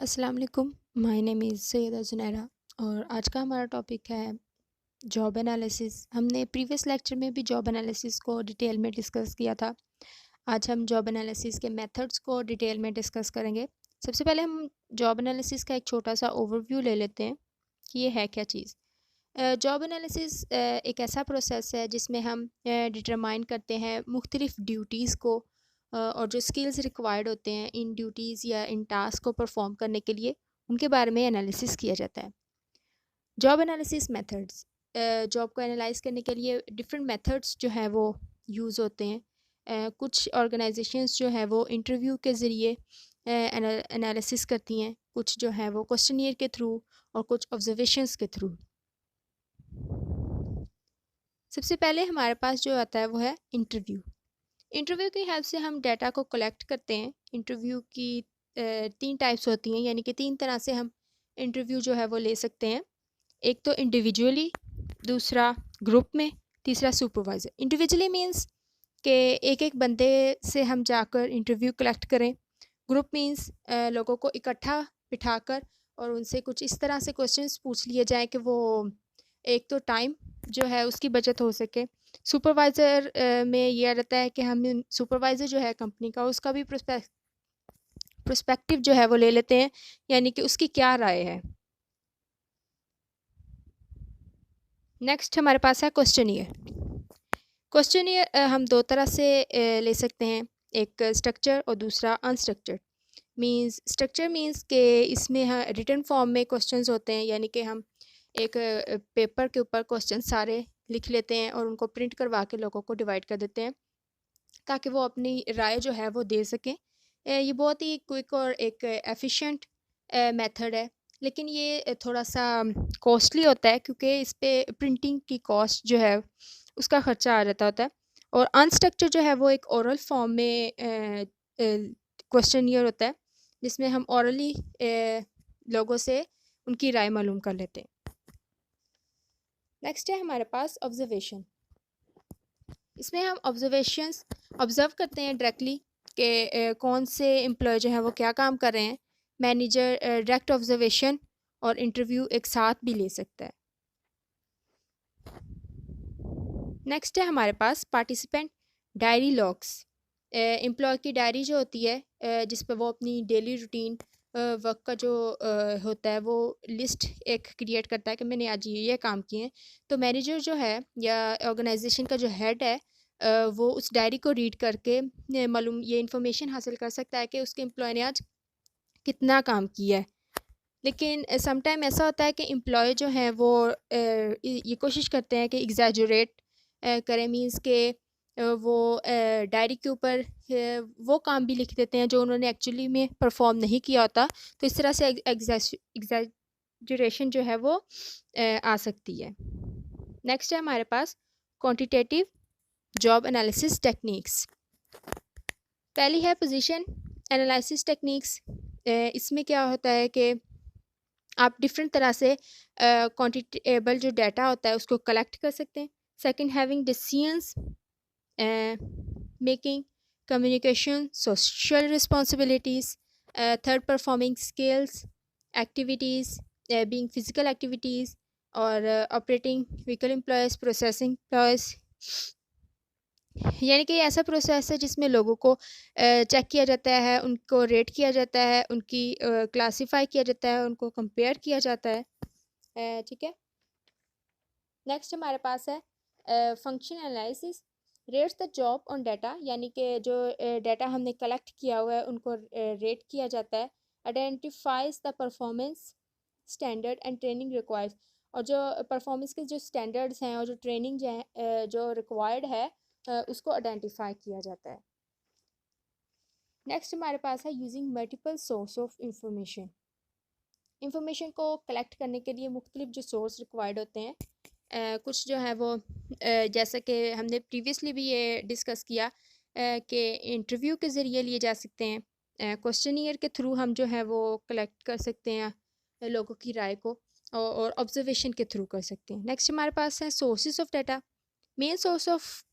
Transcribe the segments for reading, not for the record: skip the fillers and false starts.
अस्सलाम वालेकुम। My name is Syeda Junaira और आज का हमारा टॉपिक है जॉब एनालिसिस। हमने प्रीवियस लेक्चर में भी जॉब एनालिसिस को डिटेल में डिस्कस किया था। आज हम जॉब एनालिसिस के मेथड्स को डिटेल में डिस्कस करेंगे। सबसे पहले हम जॉब एनालिसिस का एक छोटा सा ओवरव्यू ले लेते हैं कि ये है क्या चीज़। जॉब एनालिसिस एक ऐसा प्रोसेस है जिसमें हम डिटरमाइन करते हैं मुख्तलिफ़ ड्यूटीज़ को और जो स्किल्स रिक्वायर्ड होते हैं इन ड्यूटीज़ या इन टास्क को परफॉर्म करने के लिए उनके बारे में एनालिसिस किया जाता है। जॉब एनालिसिस मेथड्स, जॉब को एनालाइज करने के लिए डिफरेंट मेथड्स जो हैं वो यूज़ होते हैं। कुछ ऑर्गेनाइजेशंस जो है वो इंटरव्यू के ज़रिए एनालिसिस करती हैं, कुछ जो है वो क्वेश्चनियर के थ्रू और कुछ ऑब्जर्वेशंस के थ्रू। सबसे पहले हमारे पास जो आता है वो है इंटरव्यू। इंटरव्यू की हेल्प से हम डाटा को कलेक्ट करते हैं। इंटरव्यू की 3 टाइप्स होती हैं, यानी कि 3 तरह से हम इंटरव्यू जो है वो ले सकते हैं। एक तो इंडिविजुअली, दूसरा ग्रुप में, तीसरा सुपरवाइज़र। इंडिविजुअली मीन्स कि एक-एक बंदे से हम जाकर इंटरव्यू कलेक्ट करें। ग्रुप मीन्स लोगों को इकट्ठा बिठाकर और उनसे कुछ इस तरह से क्वेश्चंस पूछ लिए जाएँ कि वो एक तो टाइम जो है उसकी बचत हो सके। सुपरवाइज़र में ये रहता है कि हम सुपरवाइज़र जो है कंपनी का उसका भी पर्सपेक्टिव जो है वो ले लेते हैं, यानी कि उसकी क्या राय है। नेक्स्ट हमारे पास है क्वेश्चनियर। क्वेश्चनियर हम 2 तरह से ले सकते हैं, एक स्ट्रक्चर और दूसरा अनस्ट्रक्चर्ड। मीन्स स्ट्रक्चर मीन्स कि इसमें रिटन फॉर्म में क्वेश्चंस होते हैं, यानी कि हम एक पेपर के ऊपर क्वेश्चन सारे लिख लेते हैं और उनको प्रिंट करवा के लोगों को डिवाइड कर देते हैं ताकि वो अपनी राय जो है वो दे सकें। ये बहुत ही क्विक और एक एफिशिएंट मेथड है, लेकिन ये थोड़ा सा कॉस्टली होता है क्योंकि इस पे प्रिंटिंग की कॉस्ट जो है उसका ख़र्चा आ जाता होता है। और अनस्ट्रक्चर्ड जो है वो एक ओरल फॉर्म में क्वेश्चनियर होता है जिसमें हम ओरली लोगों से उनकी राय मालूम कर लेते हैं। नेक्स्ट है हमारे पास ऑब्जर्वेशन। इसमें हम ऑब्जर्वेशंस ऑब्ज़र्व करते हैं डायरेक्टली कि कौन से एम्प्लॉय जो है वो क्या काम कर रहे हैं। मैनेजर डायरेक्ट ऑब्जर्वेशन और इंटरव्यू एक साथ भी ले सकता है। नेक्स्ट है हमारे पास पार्टिसिपेंट डायरी लॉग्स। एम्प्लॉय की डायरी जो होती है जिस पर वो अपनी डेली रूटीन वर्क का जो होता है वो लिस्ट एक क्रिएट करता है कि मैंने आज ये काम किए हैं। तो मैनेजर जो है या ऑर्गेनाइजेशन का जो हेड है वो उस डायरी को रीड करके मालूम ये इन्फॉर्मेशन हासिल कर सकता है कि उसके एम्प्लॉय ने आज कितना काम किया है। लेकिन सम टाइम ऐसा होता है कि एम्प्लॉय जो हैं वो ये कोशिश करते हैं कि एग्जैजरेट करें, मींस के वो डायरी के ऊपर वो काम भी लिख देते हैं जो उन्होंने एक्चुअली में परफॉर्म नहीं किया होता। तो इस तरह से एग्जैजरेशन जो है वो आ सकती है। नेक्स्ट है हमारे पास क्वांटिटेटिव जॉब एनालिसिस टेक्निक्स। पहली है पोजीशन एनालिसिस टेक्निक्स। इसमें क्या होता है कि आप डिफरेंट तरह से क्वांटिटेबल जो डाटा होता है उसको कलेक्ट कर सकते हैं। Second, having decisions making, communication, social responsibilities. Third, performing skills, activities, being physical activities और operating vehicle employs, processing employs. यानी कि ये ऐसा प्रोसेस है जिसमें लोगों को चेक किया जाता है, उनको रेट किया जाता है, उनकी क्लासिफाई किया जाता है, उनको कंपेयर किया जाता है। ठीक है। नेक्स्ट हमारे पास है function analysis. Rates the job on data, यानी कि जो डाटा हमने कलेक्ट किया हुआ है उनको रेट किया जाता है। Identifies the performance standard and training required, और जो परफॉर्मेंस के जो स्टैंडर्ड्स हैं और जो ट्रेनिंग जो है जो रिक्वायर्ड है उसको आइडेंटिफाई किया जाता है। नेक्स्ट हमारे पास है using multiple source of information. Information को कलेक्ट करने के लिए मुख्तलिफ जो सोर्स रिक्वायर्ड होते हैं, कुछ जो है वो जैसा कि हमने प्रीवियसली भी ये डिस्कस किया कि इंटरव्यू के ज़रिए लिए जा सकते हैं, क्वेश्चनियर के थ्रू हम जो है वो कलेक्ट कर सकते हैं लोगों की राय को, और ऑब्जर्वेशन के थ्रू कर सकते हैं। नेक्स्ट हमारे पास है sources of data. Main source of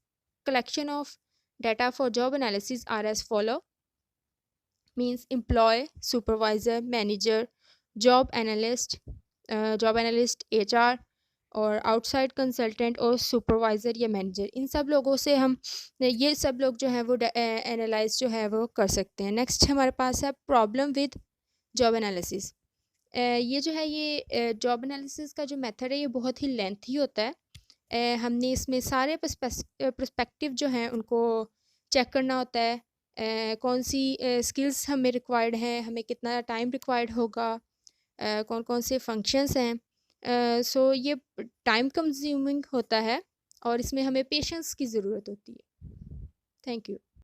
collection of data for job analysis are as follow: means employ, supervisor, manager, job analyst, HR और आउटसाइड कंसल्टेंट और सुपरवाइज़र या मैनेजर, इन सब लोगों से हम ये सब लोग जो हैं वो एनालाइज जो है वो कर सकते हैं। नेक्स्ट हमारे पास है प्रॉब्लम विद जॉब एनालिसिस। ये जो है ये जॉब एनालिसिस का जो मेथड है ये बहुत ही लेंथी होता है। हमने इसमें सारे पर्सपेक्टिव जो हैं उनको चेक करना होता है। कौन सी स्किल्स हमें रिक्वायर्ड हैं, हमें कितना टाइम रिक्वायर्ड होगा, कौन कौन से फंक्शंस हैं। सो ये टाइम कंज्यूमिंग होता है और इसमें हमें पेशेंस की ज़रूरत होती है। Thank you.